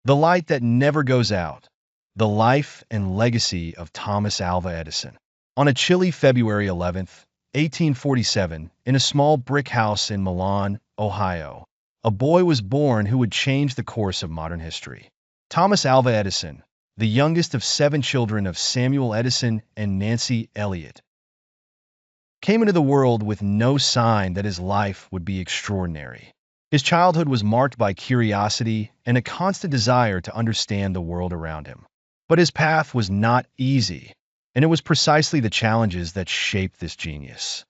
The light that never goes out. The life and legacy of Thomas Alva Edison. On a chilly February 11th, 1847, in a small brick house in Milan, Ohio, a boy was born who would change the course of modern history. Thomas Alva Edison, the youngest of 7 children of Samuel Edison and Nancy Elliott, came into the world with no sign that his life would be extraordinary. His childhood was marked by curiosity and a constant desire to understand the world around him. But his path was not easy, and it was precisely the challenges that shaped this genius.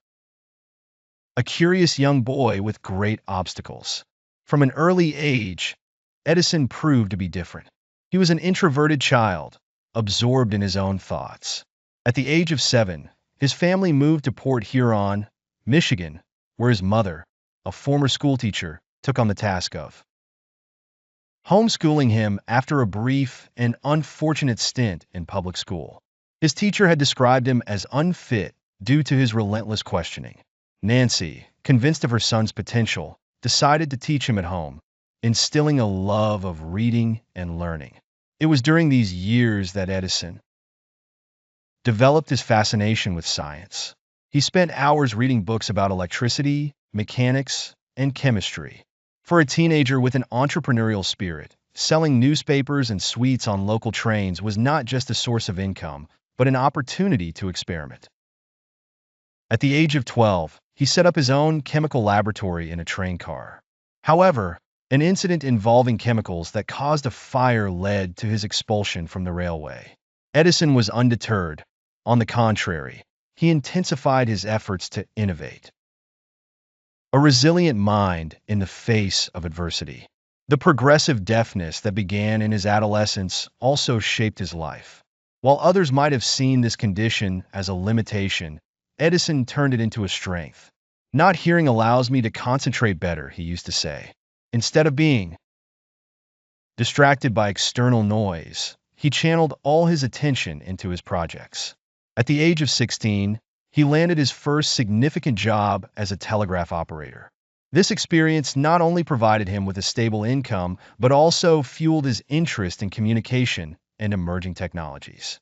A curious young boy with great obstacles. From an early age, Edison proved to be different. He was an introverted child, absorbed in his own thoughts. At the age of 7, his family moved to Port Huron, Michigan, where his mother, a former schoolteacher, took on the task of homeschooling him after a brief and unfortunate stint in public school. His teacher had described him as unfit due to his relentless questioning. Nancy, convinced of her son's potential, decided to teach him at home, instilling a love of reading and learning. It was during these years that Edison developed his fascination with science. He spent hours reading books about electricity, mechanics, and chemistry. For a teenager with an entrepreneurial spirit, selling newspapers and sweets on local trains was not just a source of income, but an opportunity to experiment. At the age of 12, he set up his own chemical laboratory in a train car. However, an incident involving chemicals that caused a fire led to his expulsion from the railway. Edison was undeterred. On the contrary, he intensified his efforts to innovate. A resilient mind in the face of adversity. The progressive deafness that began in his adolescence also shaped his life. While others might have seen this condition as a limitation, Edison turned it into a strength. "Not hearing allows me to concentrate better," he used to say. Instead of being distracted by external noise, he channeled all his attention into his projects. At the age of 16, he landed his first significant job as a telegraph operator. This experience not only provided him with a stable income, but also fueled his interest in communication and emerging technologies.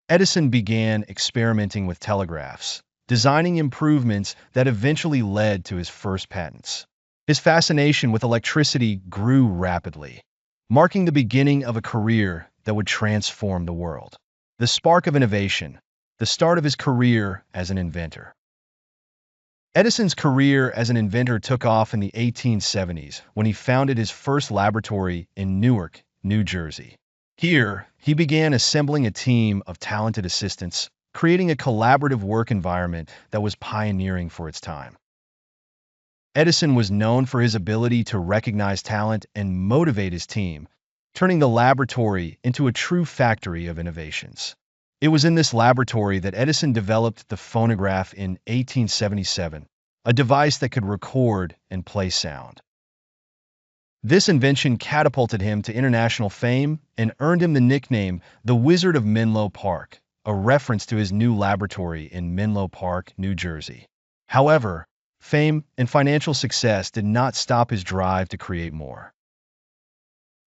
Edison began experimenting with telegraphs, designing improvements that eventually led to his first patents. His fascination with electricity grew rapidly, marking the beginning of a career that would transform the world. The spark of innovation, the start of his career as an inventor. Edison's career as an inventor took off in the 1870s when he founded his first laboratory in Newark, New Jersey. Here, he began assembling a team of talented assistants, creating a collaborative work environment that was pioneering for its time. Edison was known for his ability to recognize talent and motivate his team, turning the laboratory into a true factory of innovations. It was in this laboratory that Edison developed the phonograph in 1877, a device that could record and play sound. This invention catapulted him to international fame and earned him the nickname the Wizard of Menlo Park, a reference to his new laboratory in Menlo Park, New Jersey. However, fame and financial success did not stop his drive to create more.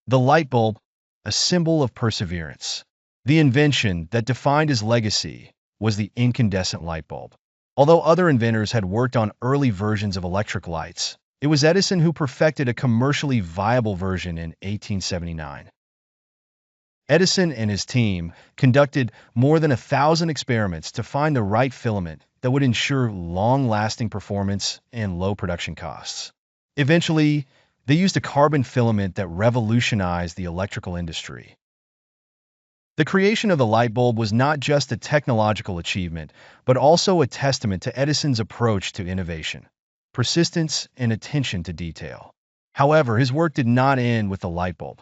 The light bulb, a symbol of perseverance. The invention that defined his legacy was the incandescent light bulb. Although other inventors had worked on early versions of electric lights, it was Edison who perfected a commercially viable version in 1879. Edison and his team conducted more than 1,000 experiments to find the right filament that would ensure long-lasting performance and low production costs. Eventually, they used a carbon filament that revolutionized the electrical industry. The creation of the light bulb was not just a technological achievement, but also a testament to Edison's approach to innovation, persistence, and attention to detail. However, his work did not end with the light bulb.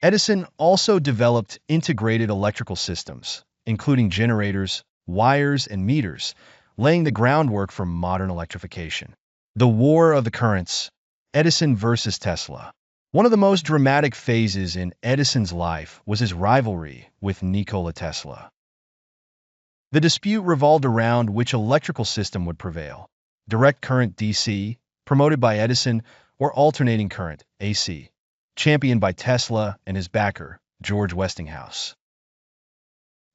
Edison also developed integrated electrical systems, including generators, wires, and meters, laying the groundwork for modern electrification. The War of the Currents, Edison versus Tesla. One of the most dramatic phases in Edison's life was his rivalry with Nikola Tesla. The dispute revolved around which electrical system would prevail: direct current DC, promoted by Edison, or alternating current, AC, championed by Tesla and his backer, George Westinghouse.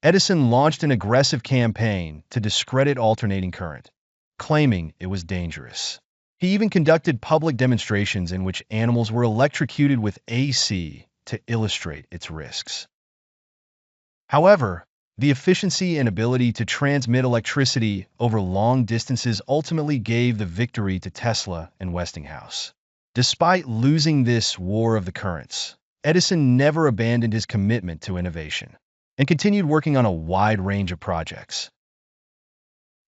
Edison launched an aggressive campaign to discredit alternating current, claiming it was dangerous. He even conducted public demonstrations in which animals were electrocuted with AC to illustrate its risks. However, the efficiency and ability to transmit electricity over long distances ultimately gave the victory to Tesla and Westinghouse. Despite losing this war of the currents, Edison never abandoned his commitment to innovation and continued working on a wide range of projects.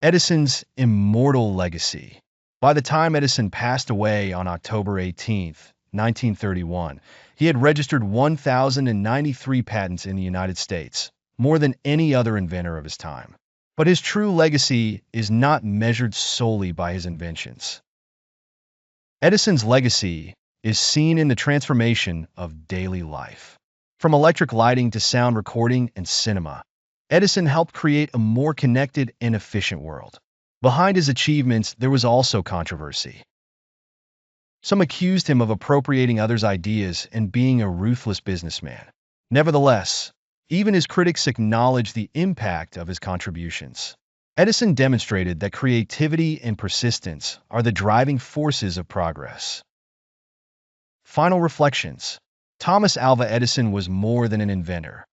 Edison's immortal legacy. By the time Edison passed away on October 18, 1931, he had registered 1,093 patents in the United States, more than any other inventor of his time. But his true legacy is not measured solely by his inventions. Edison's legacy is seen in the transformation of daily life. From electric lighting to sound recording and cinema, Edison helped create a more connected and efficient world. Behind his achievements, there was also controversy. Some accused him of appropriating others' ideas and being a ruthless businessman. Nevertheless, even his critics acknowledged the impact of his contributions. Edison demonstrated that creativity and persistence are the driving forces of progress. Final reflections. Thomas Alva Edison was more than an inventor.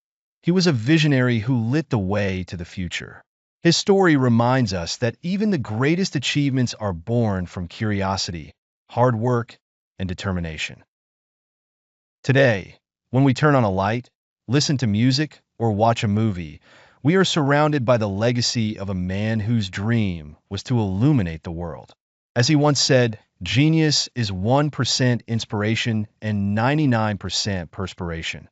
He was a visionary who lit the way to the future. His story reminds us that even the greatest achievements are born from curiosity, hard work, and determination. Today, when we turn on a light, listen to music, or watch a movie, we are surrounded by the legacy of a man whose dream was to illuminate the world. As he once said, genius is 1% inspiration and 99% perspiration.